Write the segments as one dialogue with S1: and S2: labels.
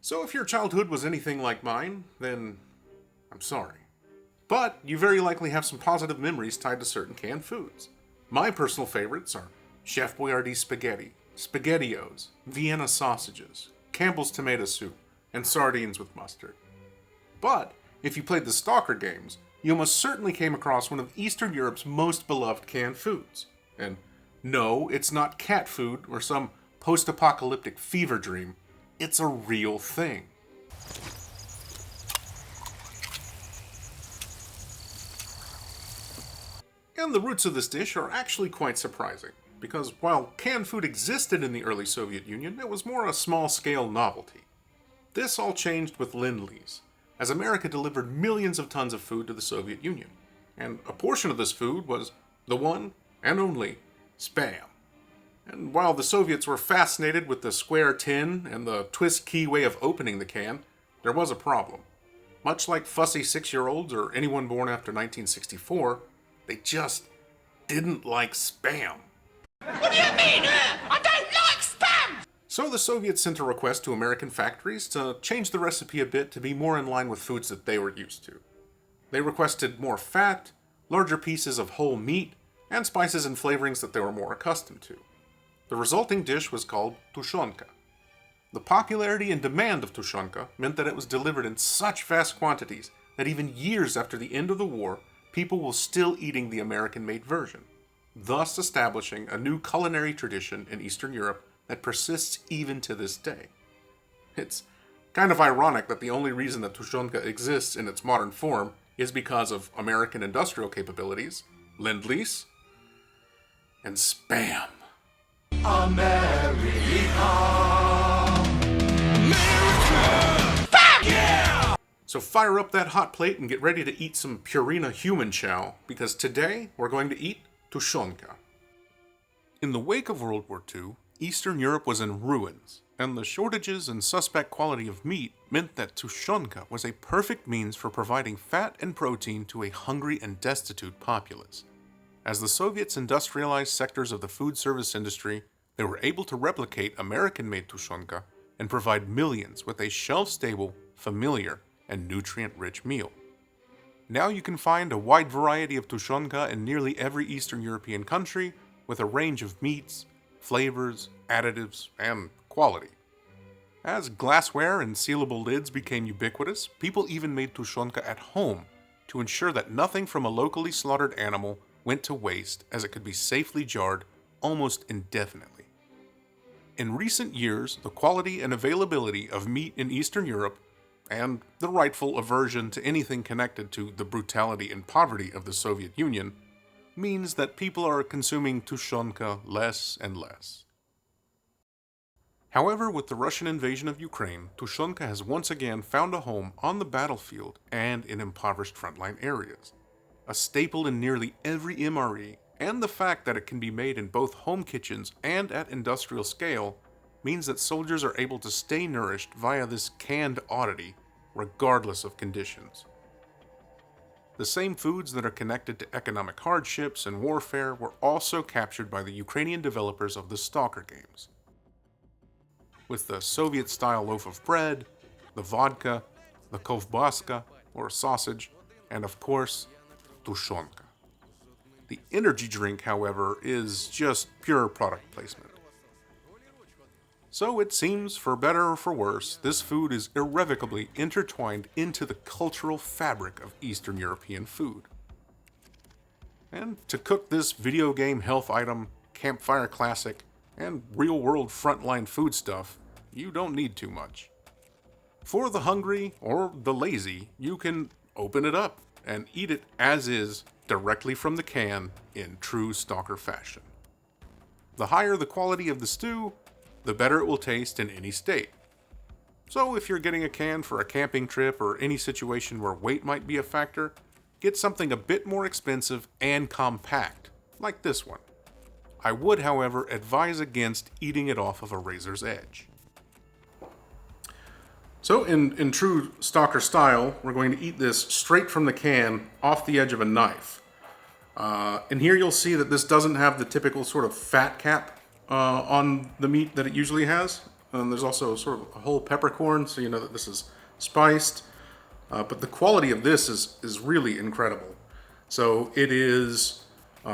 S1: So if your childhood was anything like mine, then I'm sorry. But you very likely have some positive memories tied to certain canned foods. My personal favorites are Chef Boyardee spaghetti, SpaghettiOs, Vienna sausages, Campbell's tomato soup, and sardines with mustard. But if you played the Stalker games, you almost certainly came across one of Eastern Europe's most beloved canned foods. And no, it's not cat food or some post-apocalyptic fever dream. It's a real thing. And the roots of this dish are actually quite surprising, because while canned food existed in the early Soviet Union, it was more a small-scale novelty. This all changed with Lend-Lease, as America delivered millions of tons of food to the Soviet Union, and a portion of this food was the one and only Spam. And while the Soviets were fascinated with the square tin and the twist key way of opening the can, there was a problem. Much like fussy 6-year-olds or anyone born after 1964, they just didn't like Spam.
S2: What do you mean? I don't like Spam!
S1: So the Soviets sent a request to American factories to change the recipe a bit to be more in line with foods that they were used to. They requested more fat, larger pieces of whole meat, and spices and flavorings that they were more accustomed to. The resulting dish was called Tushonka. The popularity and demand of Tushonka meant that it was delivered in such vast quantities that even years after the end of the war, people were still eating the American-made version, thus establishing a new culinary tradition in Eastern Europe that persists even to this day. It's kind of ironic that the only reason that Tushonka exists in its modern form is because of American industrial capabilities, Lend-Lease, and Spam.
S2: America! Fuck yeah!
S1: So fire up that hot plate and get ready to eat some Purina human chow, because today we're going to eat Tushonka. In the wake of World War II, Eastern Europe was in ruins, and the shortages and suspect quality of meat meant that Tushonka was a perfect means for providing fat and protein to a hungry and destitute populace. As the Soviets industrialized sectors of the food service industry, they were able to replicate American-made Tushonka and provide millions with a shelf-stable, familiar, and nutrient-rich meal. Now you can find a wide variety of Tushonka in nearly every Eastern European country, with a range of meats, flavors, additives, and quality. As glassware and sealable lids became ubiquitous, people even made Tushonka at home to ensure that nothing from a locally slaughtered animal went to waste, as it could be safely jarred almost indefinitely. In recent years, the quality and availability of meat in Eastern Europe, and the rightful aversion to anything connected to the brutality and poverty of the Soviet Union, means that people are consuming Tushonka less and less. However, with the Russian invasion of Ukraine, Tushonka has once again found a home on the battlefield and in impoverished frontline areas. A staple in nearly every MRE, and the fact that it can be made in both home kitchens and at industrial scale means that soldiers are able to stay nourished via this canned oddity, regardless of conditions. The same foods that are connected to economic hardships and warfare were also captured by the Ukrainian developers of the Stalker games. With the Soviet-style loaf of bread, the vodka, the kovbaska, or sausage, and of course, Tushonka. The energy drink, however, is just pure product placement. So it seems, for better or for worse, this food is irrevocably intertwined into the cultural fabric of Eastern European food. And to cook this video game health item, campfire classic, and real-world frontline food stuff, you don't need too much. For the hungry or the lazy, you can open it up and eat it as is, directly from the can, in true Stalker fashion. The higher the quality of the stew, the better it will taste in any state. So if you're getting a can for a camping trip or any situation where weight might be a factor, get something a bit more expensive and compact, like this one. I would, however, advise against eating it off of a razor's edge. So in true Stalker style, we're going to eat this straight from the can, off the edge of a knife. And here you'll see that this doesn't have the typical sort of fat cap on the meat that it usually has. And there's also sort of a whole peppercorn, so you know that this is spiced. But the quality of this is really incredible. So it is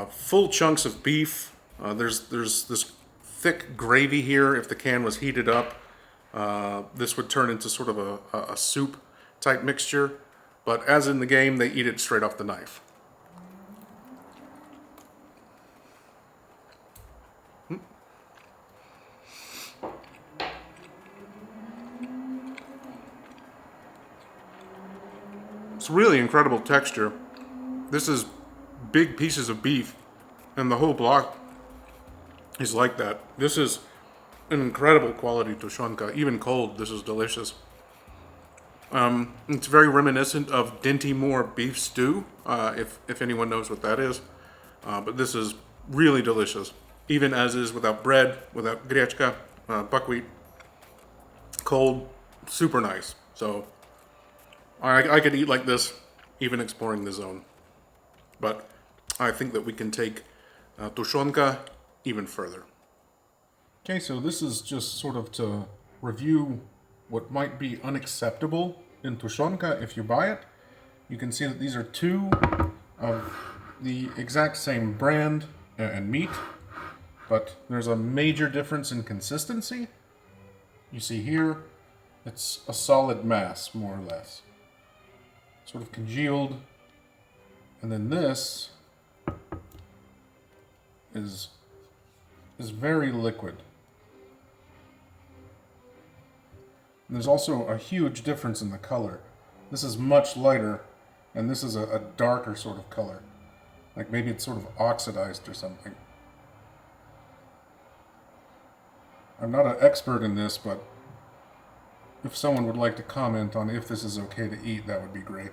S1: full chunks of beef. There's this thick gravy here. If the can was heated up, this would turn into sort of a soup type mixture. But as in the game, they eat it straight off the knife. It's really incredible texture. This is big pieces of beef, and the whole block is like that. This is an incredible quality tushonka. Even cold, this is delicious. It's very reminiscent of Dinty Moore beef stew, if anyone knows what that is. But this is really delicious, even as is without bread, without grechka, buckwheat. Cold, super nice. So I could eat like this, even exploring the zone. But I think that we can take tushonka even further. Okay, so this is just sort of to review what might be unacceptable in tushonka if you buy it. You can see that these are two of the exact same brand and meat, but there's a major difference in consistency. You see here, it's a solid mass, more or less. Sort of congealed. And then this is very liquid. And there's also a huge difference in the color. This is much lighter, and this is a darker sort of color. Like maybe it's sort of oxidized or something. I'm not an expert in this, but if someone would like to comment on if this is okay to eat, that would be great.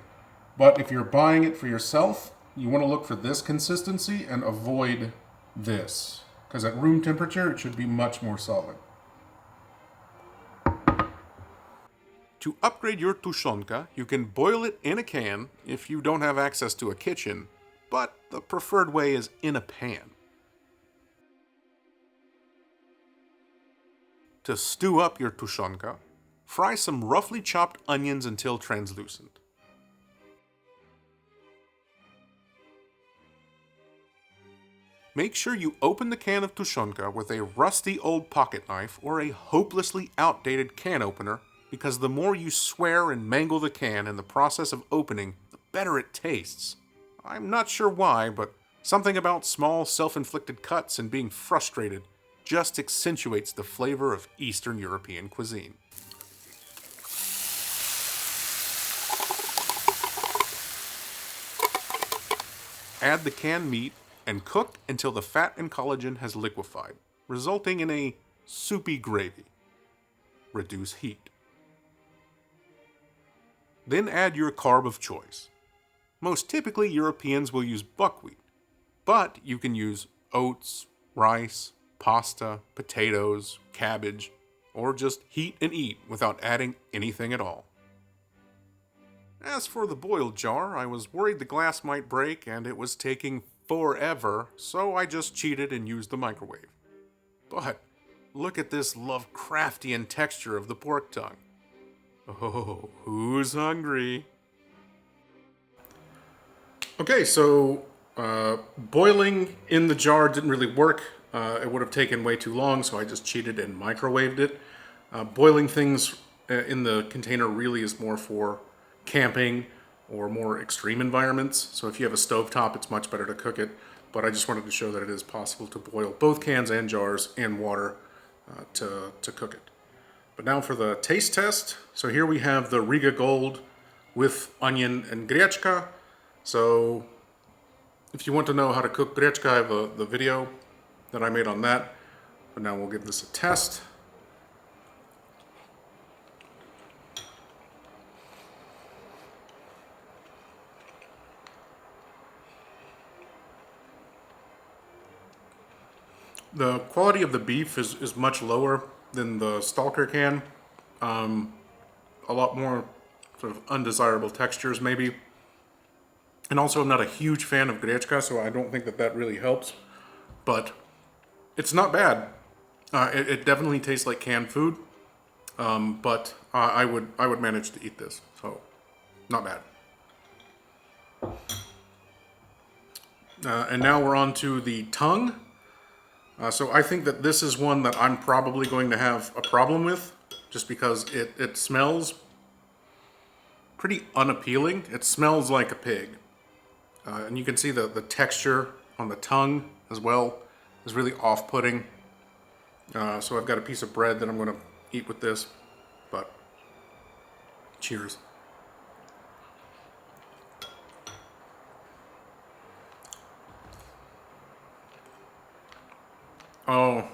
S1: But if you're buying it for yourself, you want to look for this consistency and avoid this. Because at room temperature, it should be much more solid. To upgrade your tushonka, you can boil it in a can if you don't have access to a kitchen, but the preferred way is in a pan. To stew up your tushonka, fry some roughly chopped onions until translucent. Make sure you open the can of tushonka with a rusty old pocket knife or a hopelessly outdated can opener, because the more you swear and mangle the can in the process of opening, the better it tastes. I'm not sure why, but something about small self-inflicted cuts and being frustrated just accentuates the flavor of Eastern European cuisine. Add the canned meat and cook until the fat and collagen has liquefied, resulting in a soupy gravy. Reduce heat. Then add your carb of choice. Most typically, Europeans will use buckwheat, but you can use oats, rice, pasta, potatoes, cabbage, or just heat and eat without adding anything at all. As for the boiled jar, I was worried the glass might break and it was taking forever, so I just cheated and used the microwave. But look at this Lovecraftian texture of the pork tongue. Oh, who's hungry? Okay, so boiling in the jar didn't really work. It would have taken way too long, so I just cheated and microwaved it. Boiling things in the container really is more for camping or more extreme environments. So if you have a stovetop, it's much better to cook it. But I just wanted to show that it is possible to boil both cans and jars in water to cook it. But now for the taste test. So here we have the Riga Gold with onion and grechka. So if you want to know how to cook grechka, I have the video that I made on that. But now we'll give this a test. The quality of the beef is much lower than the Stalker can. A lot more sort of undesirable textures maybe. And also I'm not a huge fan of grechka, so I don't think that really helps. But it's not bad. It definitely tastes like canned food. but I would manage to eat this, so not bad. And now we're on to the tongue. So I think that this is one that I'm probably going to have a problem with, just because it smells pretty unappealing. It smells like a pig. And you can see the texture on the tongue as well is really off-putting. So I've got a piece of bread that I'm going to eat with this, but cheers. Oh.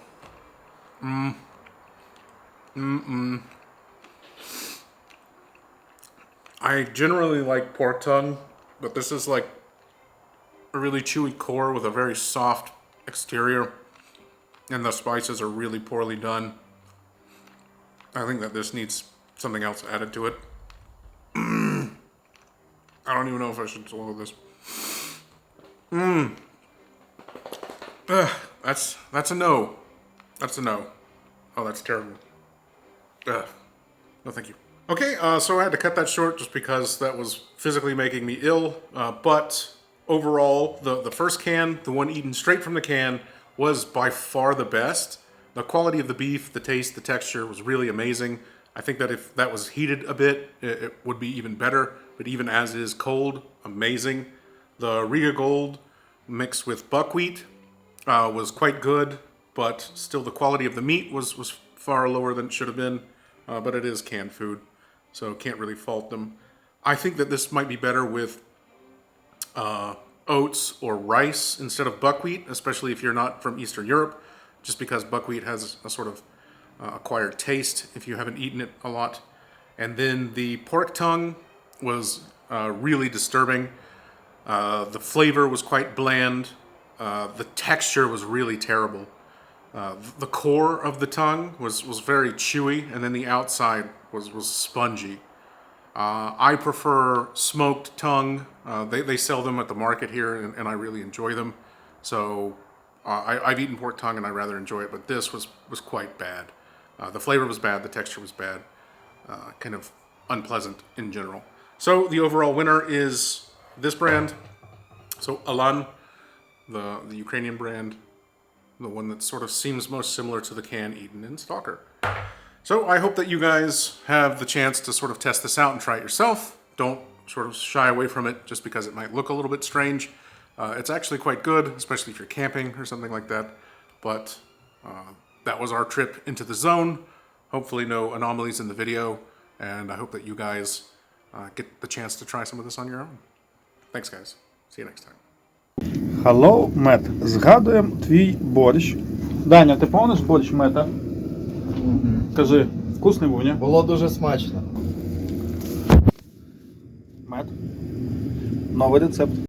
S1: I generally like pork tongue, but this is like a really chewy core with a very soft exterior, and the spices are really poorly done. I think that this needs something else added to it. I don't even know if I should swallow this. That's a no. That's a no. Oh, that's terrible. No, thank you. Okay, so I had to cut that short just because that was physically making me ill. But overall, the first can, the one eaten straight from the can, was by far the best. The quality of the beef, the taste, the texture was really amazing. I think that if that was heated a bit, it would be even better. But even as is cold, amazing. The Riga Gold mixed with buckwheat was quite good, but still the quality of the meat was far lower than it should have been. But it is canned food, so can't really fault them. I think that this might be better with oats or rice instead of buckwheat, especially if you're not from Eastern Europe, just because buckwheat has a sort of acquired taste if you haven't eaten it a lot. And then the pork tongue was really disturbing. The flavor was quite bland. The texture was really terrible. The core of the tongue was very chewy, and then the outside was spongy. I prefer smoked tongue. They sell them at the market here, and I really enjoy them. So I've eaten pork tongue, and I rather enjoy it, but this was quite bad. The flavor was bad, the texture was bad, kind of unpleasant in general. So the overall winner is this brand. So Alan, the Ukrainian brand, the one that sort of seems most similar to the can eaten in Stalker. So I hope that you guys have the chance to sort of test this out and try it yourself. Don't sort of shy away from it just because it might look a little bit strange. It's actually quite good, especially if you're camping or something like that. But that was our trip into the zone. Hopefully no anomalies in the video. And I hope that you guys get the chance to try some of this on your own. Thanks, guys. See you next time.
S3: Hello, Мет. Згадуємо твій борщ. Даня, ти помниш борщ Мета? Кажи, вкусний був, ні?
S4: Було дуже смачно.
S3: Мет. Новий рецепт.